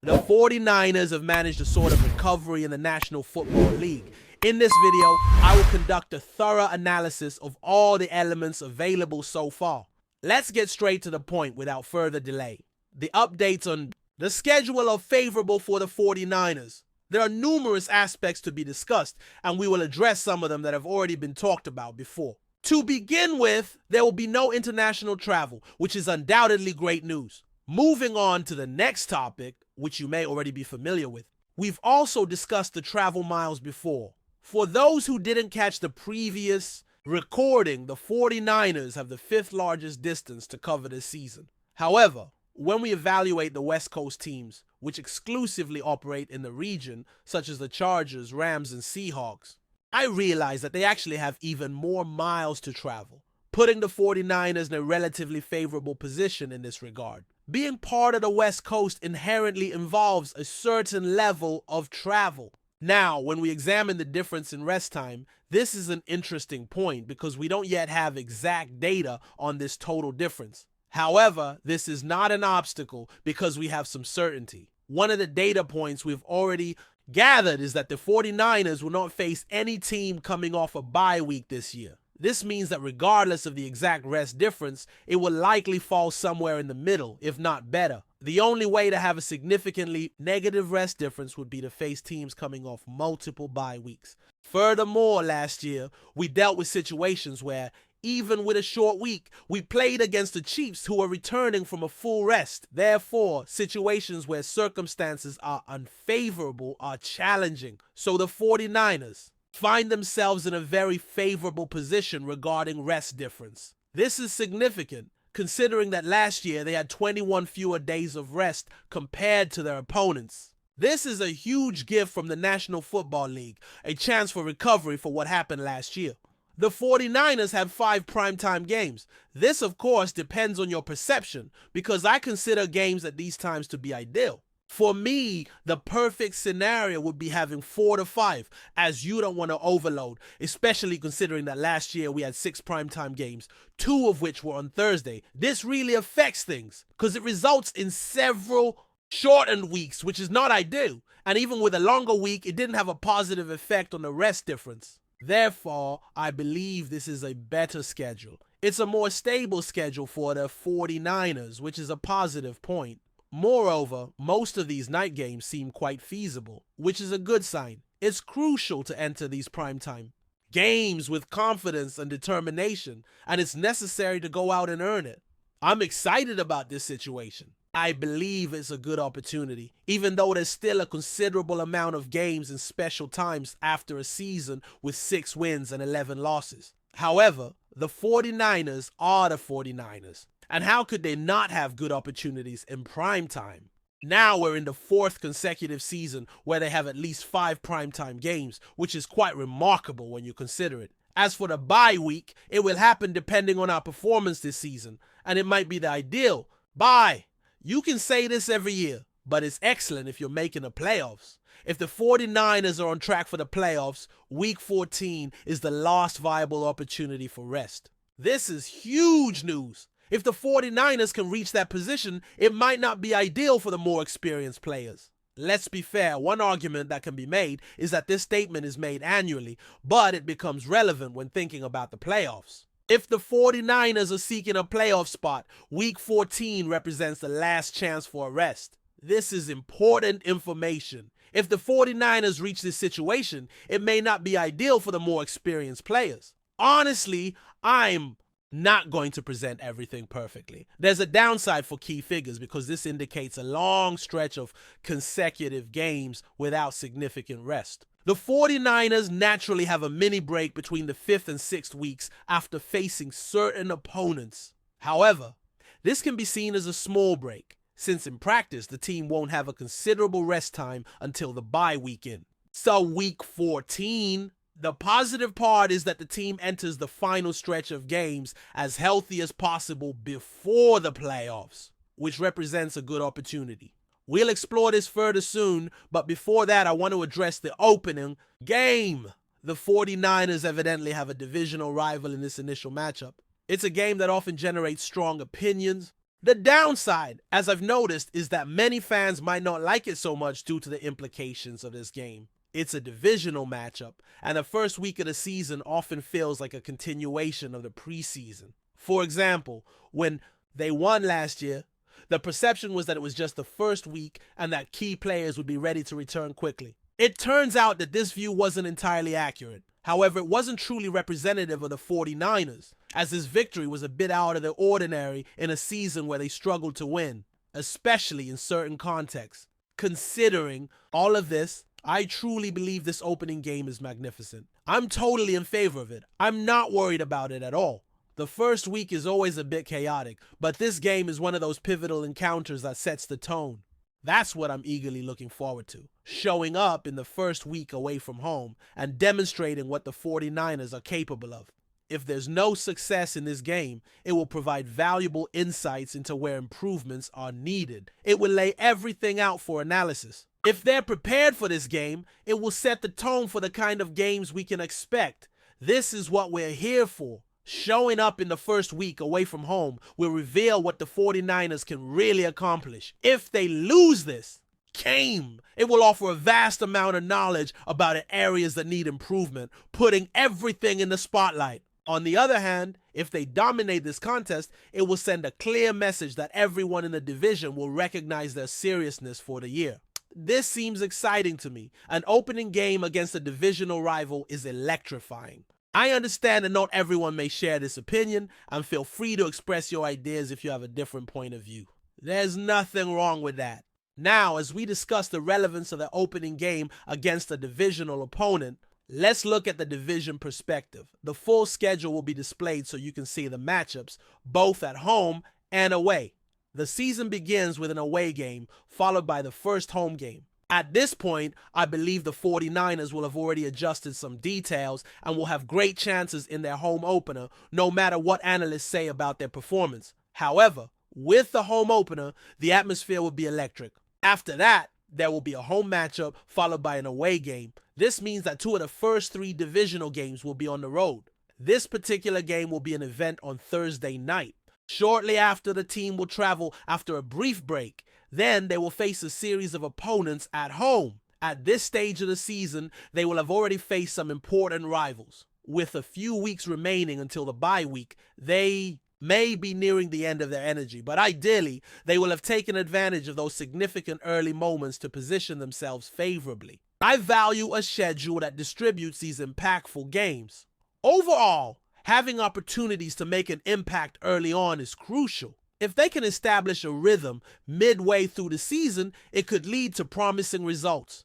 The 49ers have managed a sort of recovery in the National Football League. In this video, I will conduct a thorough analysis of all the elements available so far. Let's get straight to the point without further delay. The updates on the schedule are favorable for the 49ers. There are numerous aspects to be discussed, and we will address some of them that have already been talked about before. To begin with, there will be no international travel, which is undoubtedly great news. Moving on to the next topic, which you may already be familiar with. We've also discussed the travel miles before. For those who didn't catch the previous recording, the 49ers have the 5th largest distance to cover this season. However, when we evaluate the West Coast teams, which exclusively operate in the region, such as the Chargers, Rams, and Seahawks, I realize that they actually have even more miles to travel, putting the 49ers in a relatively favorable position in this regard. Being part of the West Coast inherently involves a certain level of travel. Now, when we examine the difference in rest time, this is an interesting point because we don't yet have exact data on this total difference. However, this is not an obstacle because we have some certainty. One of the data points we've already gathered is that the 49ers will not face any team coming off a bye week this year. This means that regardless of the exact rest difference, it will likely fall somewhere in the middle, if not better. The only way to have a significantly negative rest difference would be to face teams coming off multiple bye weeks. Furthermore, last year, we dealt with situations where, even with a short week, we played against the Chiefs who are returning from a full rest. Therefore, situations where circumstances are unfavorable are challenging. So the 49ers find themselves in a very favorable position regarding rest difference. This is significant, considering that last year they had 21 fewer days of rest compared to their opponents. This is a huge gift from the National Football League, a chance for recovery for what happened last year. The 49ers had 5 primetime games. This, of course, depends on your perception, because I consider games at these times to be ideal. For me, the perfect scenario would be having 4 to 5, as you don't want to overload, especially considering that last year we had 6 primetime games, 2 of which were on Thursday. This really affects things, because it results in several shortened weeks, which is not ideal, and even with a longer week, it didn't have a positive effect on the rest difference. Therefore, I believe this is a better schedule. It's a more stable schedule for the 49ers, which is a positive point. Moreover, most of these night games seem quite feasible, which is a good sign. It's crucial to enter these primetime games with confidence and determination, and it's necessary to go out and earn it. I'm excited about this situation. I believe it's a good opportunity, even though there's still a considerable amount of games and special times after a season with 6 wins and 11 losses. However, the 49ers are the 49ers. And how could they not have good opportunities in prime time? Now we're in the 4th consecutive season where they have at least 5 primetime games, which is quite remarkable when you consider it. As for the bye week, it will happen depending on our performance this season, and it might be the ideal bye. You can say this every year, but it's excellent if you're making the playoffs. If the 49ers are on track for the playoffs, week 14 is the last viable opportunity for rest. This is huge news. If the 49ers can reach that position, it might not be ideal for the more experienced players. Let's be fair, one argument that can be made is that this statement is made annually, but it becomes relevant when thinking about the playoffs. If the 49ers are seeking a playoff spot, week 14 represents the last chance for a rest. This is important information. If the 49ers reach this situation, it may not be ideal for the more experienced players. Honestly, I'm not going to present everything perfectly. There's a downside for key figures because this indicates a long stretch of consecutive games without significant rest. The 49ers naturally have a mini break between the 5th and 6th weeks after facing certain opponents. However, this can be seen as a small break, since in practice the team won't have a considerable rest time until the bye weekend. So week 14, the positive part is that the team enters the final stretch of games as healthy as possible before the playoffs, which represents a good opportunity. We'll explore this further soon, but before that, I want to address the opening game. The 49ers evidently have a divisional rival in this initial matchup. It's a game that often generates strong opinions. The downside, as I've noticed, is that many fans might not like it so much due to the implications of this game. It's a divisional matchup, and the first week of the season often feels like a continuation of the preseason. For example, when they won last year, the perception was that it was just the first week and that key players would be ready to return quickly. It turns out that this view wasn't entirely accurate. However, it wasn't truly representative of the 49ers, as this victory was a bit out of the ordinary in a season where they struggled to win, especially in certain contexts. Considering all of this, I truly believe this opening game is magnificent. I'm totally in favor of it. I'm not worried about it at all. The first week is always a bit chaotic, but this game is one of those pivotal encounters that sets the tone. That's what I'm eagerly looking forward to. Showing up in the first week away from home and demonstrating what the 49ers are capable of. If there's no success in this game, it will provide valuable insights into where improvements are needed. It will lay everything out for analysis. If they're prepared for this game, it will set the tone for the kind of games we can expect. This is what we're here for. Showing up in the first week away from home will reveal what the 49ers can really accomplish. If they lose this game, it will offer a vast amount of knowledge about the areas that need improvement, putting everything in the spotlight. On the other hand, if they dominate this contest, it will send a clear message that everyone in the division will recognize their seriousness for the year. This seems exciting to me. An opening game against a divisional rival is electrifying. I understand that not everyone may share this opinion, and feel free to express your ideas if you have a different point of view. There's nothing wrong with that. Now, as we discuss the relevance of the opening game against a divisional opponent, let's look at the division perspective. The full schedule will be displayed so you can see the matchups, both at home and away. The season begins with an away game, followed by the first home game. At this point, I believe the 49ers will have already adjusted some details and will have great chances in their home opener, no matter what analysts say about their performance. However, with the home opener, the atmosphere will be electric. After that, there will be a home matchup followed by an away game. This means that 2 of the first 3 divisional games will be on the road. This particular game will be an event on Thursday night. Shortly after, the team will travel after a brief break. Then they will face a series of opponents at home. At this stage of the season, they will have already faced some important rivals. With a few weeks remaining until the bye week, they may be nearing the end of their energy, but ideally, they will have taken advantage of those significant early moments to position themselves favorably. I value a schedule that distributes these impactful games. Overall, having opportunities to make an impact early on is crucial. If they can establish a rhythm midway through the season, it could lead to promising results.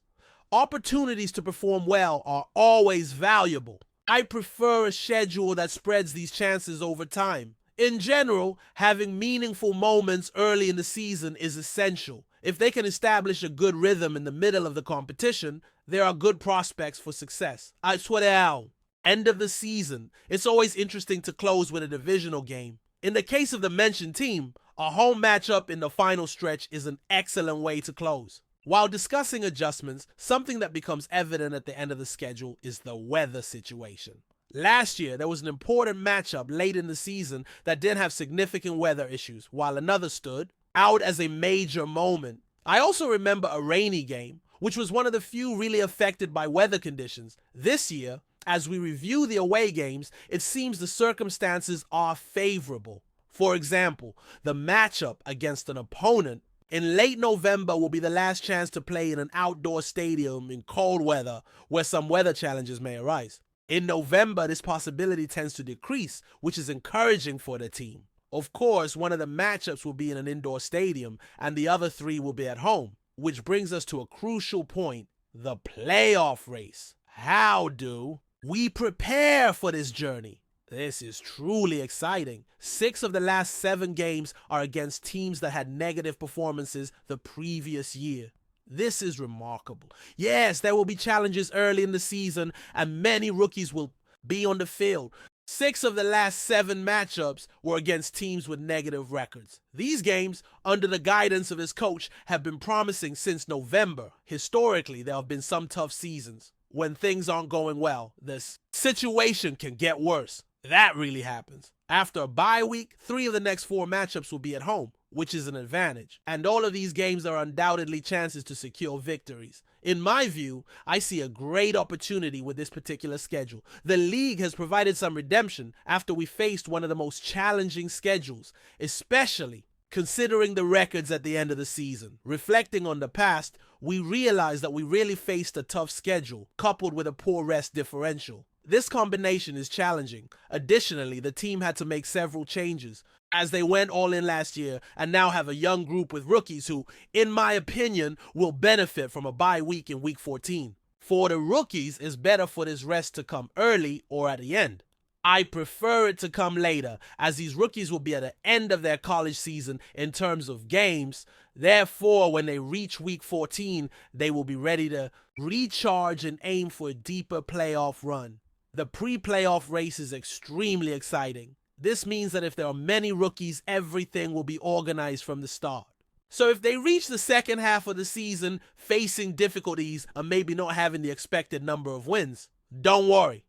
Opportunities to perform well are always valuable. I prefer a schedule that spreads these chances over time. In general, having meaningful moments early in the season is essential. If they can establish a good rhythm in the middle of the competition, there are good prospects for success. I swear, end of the season, it's always interesting to close with a divisional game. In the case of the mentioned team, a home matchup in the final stretch is an excellent way to close. While discussing adjustments, something that becomes evident at the end of the schedule is the weather situation. Last year, there was an important matchup late in the season that didn't have significant weather issues, while another stood out as a major moment. I also remember a rainy game, which was one of the few really affected by weather conditions. This year, as we review the away games, it seems the circumstances are favorable. For example, the matchup against an opponent in late November will be the last chance to play in an outdoor stadium in cold weather where some weather challenges may arise. In November, this possibility tends to decrease, which is encouraging for the team. Of course, one of the matchups will be in an indoor stadium and the other 3 will be at home, which brings us to a crucial point, the playoff race. How do we prepare for this journey? This is truly exciting. 6 of the last 7 games are against teams that had negative performances the previous year. This is remarkable. Yes, there will be challenges early in the season and many rookies will be on the field. 6 of the last 7 matchups were against teams with negative records. These games, under the guidance of his coach, have been promising since November. Historically, there have been some tough seasons. When things aren't going well, this situation can get worse. That really happens. After a bye week, 3 of the next 4 matchups will be at home, which is an advantage. And all of these games are undoubtedly chances to secure victories. In my view, I see a great opportunity with this particular schedule. The league has provided some redemption after we faced one of the most challenging schedules, especially considering the records at the end of the season. Reflecting on the past, we realize that we really faced a tough schedule, coupled with a poor rest differential. This combination is challenging. Additionally, the team had to make several changes, as they went all in last year and now have a young group with rookies who, in my opinion, will benefit from a bye week in week 14. For the rookies, it's better for this rest to come early or at the end. I prefer it to come later, as these rookies will be at the end of their college season in terms of games. Therefore, when they reach week 14, they will be ready to recharge and aim for a deeper playoff run. The pre-playoff race is extremely exciting. This means that if there are many rookies, everything will be organized from the start. So if they reach the second half of the season facing difficulties and maybe not having the expected number of wins, don't worry,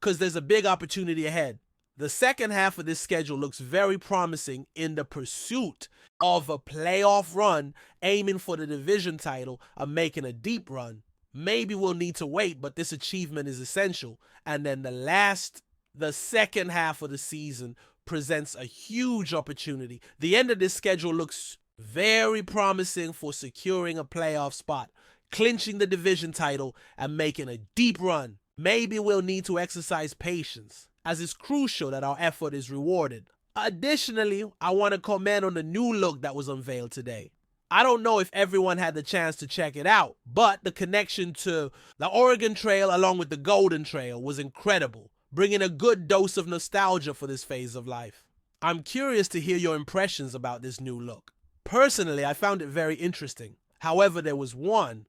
because there's a big opportunity ahead. The second half of this schedule looks very promising in the pursuit of a playoff run, aiming for the division title and making a deep run. Maybe we'll need to wait, but this achievement is essential. And then the second half of the season presents a huge opportunity. The end of this schedule looks very promising for securing a playoff spot, clinching the division title, and making a deep run. Maybe we'll need to exercise patience, as it's crucial that our effort is rewarded. Additionally, I want to comment on the new look that was unveiled today. I don't know if everyone had the chance to check it out, but the connection to the Oregon Trail along with the Golden Trail was incredible, bringing a good dose of nostalgia for this phase of life. I'm curious to hear your impressions about this new look. Personally, I found it very interesting. However, there was one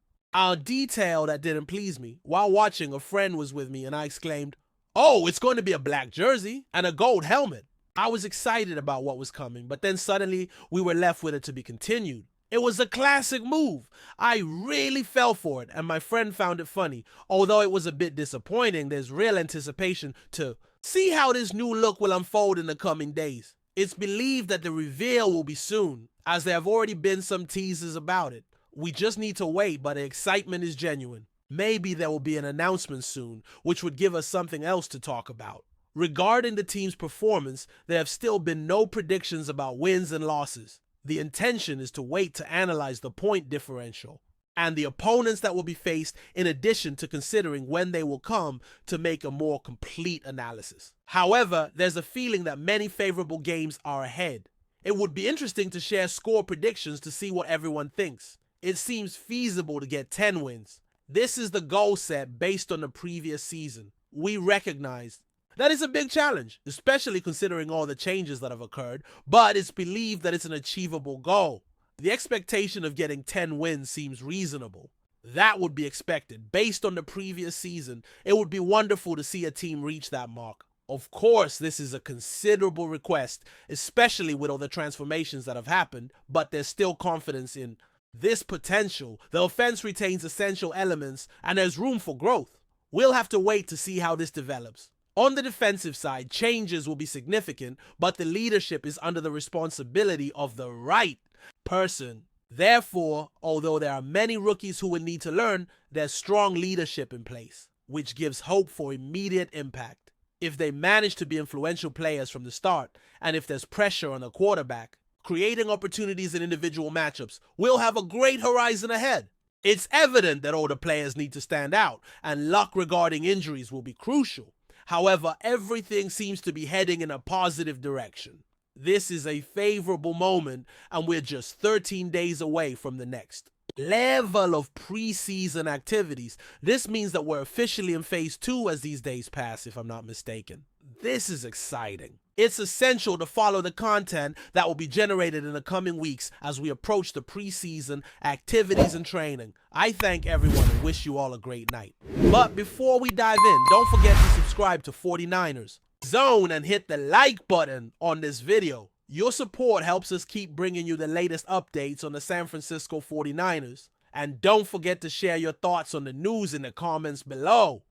detail that didn't please me. While watching, a friend was with me and I exclaimed, "Oh, it's going to be a black jersey and a gold helmet." I was excited about what was coming, but then suddenly we were left with it to be continued. It was a classic move. I really fell for it, and my friend found it funny. Although it was a bit disappointing, there's real anticipation to see how this new look will unfold in the coming days. It's believed that the reveal will be soon, as there have already been some teasers about it. We just need to wait, but the excitement is genuine. Maybe there will be an announcement soon, which would give us something else to talk about. Regarding the team's performance, there have still been no predictions about wins and losses. The intention is to wait to analyze the point differential and the opponents that will be faced, in addition to considering when they will come to make a more complete analysis. However, there's a feeling that many favorable games are ahead. It would be interesting to share score predictions to see what everyone thinks. It seems feasible to get 10 wins. This is the goal set based on the previous season. We recognize that is a big challenge, especially considering all the changes that have occurred, but it's believed that it's an achievable goal. The expectation of getting 10 wins seems reasonable. That would be expected. Based on the previous season, it would be wonderful to see a team reach that mark. Of course, this is a considerable request, especially with all the transformations that have happened, but there's still confidence in this potential. The offense retains essential elements, and there's room for growth. We'll have to wait to see how this develops. On the defensive side, changes will be significant, but the leadership is under the responsibility of the right person. Therefore, although there are many rookies who will need to learn, there's strong leadership in place, which gives hope for immediate impact. If they manage to be influential players from the start, and if there's pressure on the quarterback, creating opportunities in individual matchups, we'll have a great horizon ahead. It's evident that all the players need to stand out, and luck regarding injuries will be crucial. However, everything seems to be heading in a positive direction. This is a favorable moment, and we're just 13 days away from the next level of preseason activities. This means that we're officially in phase 2 as these days pass, if I'm not mistaken. This is exciting. It's essential to follow the content that will be generated in the coming weeks as we approach the preseason activities and training. I thank everyone and wish you all a great night. But before we dive in, don't forget to subscribe to 49ers Zone and hit the like button on this video. Your support helps us keep bringing you the latest updates on the San Francisco 49ers. And don't forget to share your thoughts on the news in the comments below.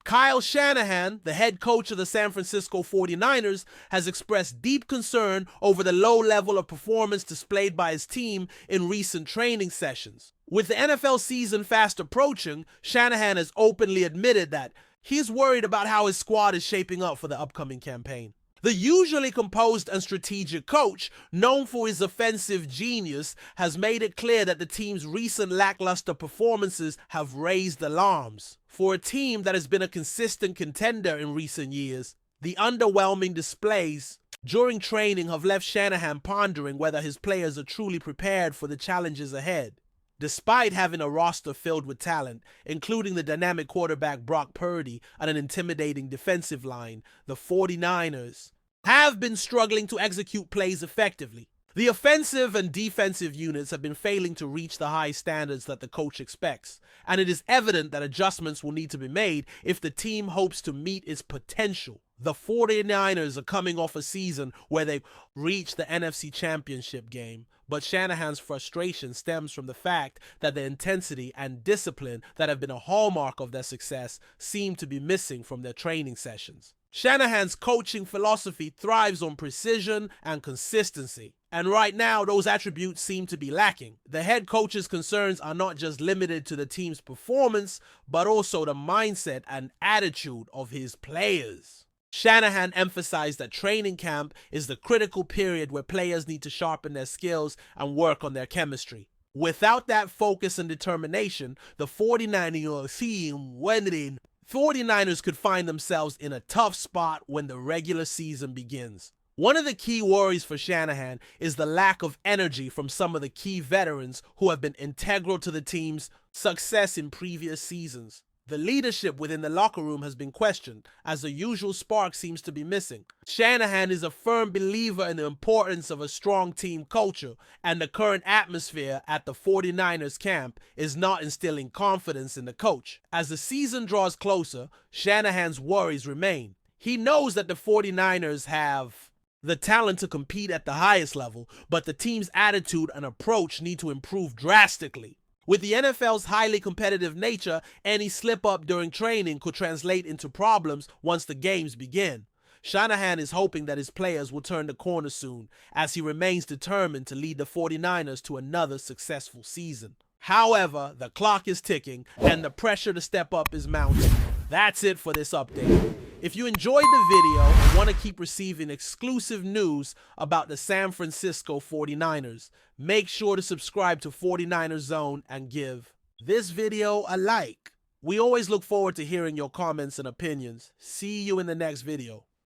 Kyle Shanahan, the head coach of the San Francisco 49ers, has expressed deep concern over the low level of performance displayed by his team in recent training sessions. With the NFL season fast approaching, Shanahan has openly admitted that he's worried about how his squad is shaping up for the upcoming campaign. The usually composed and strategic coach, known for his offensive genius, has made it clear that the team's recent lackluster performances have raised alarms. For a team that has been a consistent contender in recent years, the underwhelming displays during training have left Shanahan pondering whether his players are truly prepared for the challenges ahead. Despite having a roster filled with talent, including the dynamic quarterback Brock Purdy and an intimidating defensive line, the 49ers have been struggling to execute plays effectively. The offensive and defensive units have been failing to reach the high standards that the coach expects, and it is evident that adjustments will need to be made if the team hopes to meet its potential. The 49ers are coming off a season where they reached the NFC Championship game, but Shanahan's frustration stems from the fact that the intensity and discipline that have been a hallmark of their success seem to be missing from their training sessions. Shanahan's coaching philosophy thrives on precision and consistency, and right now those attributes seem to be lacking. The head coach's concerns are not just limited to the team's performance, but also the mindset and attitude of his players. Shanahan emphasized that training camp is the critical period where players need to sharpen their skills and work on their chemistry. Without that focus and determination, the 49ers could find themselves in a tough spot when the regular season begins. One of the key worries for Shanahan is the lack of energy from some of the key veterans who have been integral to the team's success in previous seasons. The leadership within the locker room has been questioned, as the usual spark seems to be missing. Shanahan is a firm believer in the importance of a strong team culture, and the current atmosphere at the 49ers camp is not instilling confidence in the coach. As the season draws closer, Shanahan's worries remain. He knows that the 49ers have the talent to compete at the highest level, but the team's attitude and approach need to improve drastically. With the NFL's highly competitive nature, any slip-up during training could translate into problems once the games begin. Shanahan is hoping that his players will turn the corner soon, as he remains determined to lead the 49ers to another successful season. However, the clock is ticking, and the pressure to step up is mounting. That's it for this update. If you enjoyed the video and want to keep receiving exclusive news about the San Francisco 49ers, make sure to subscribe to 49ers Zone and give this video a like. We always look forward to hearing your comments and opinions. See you in the next video.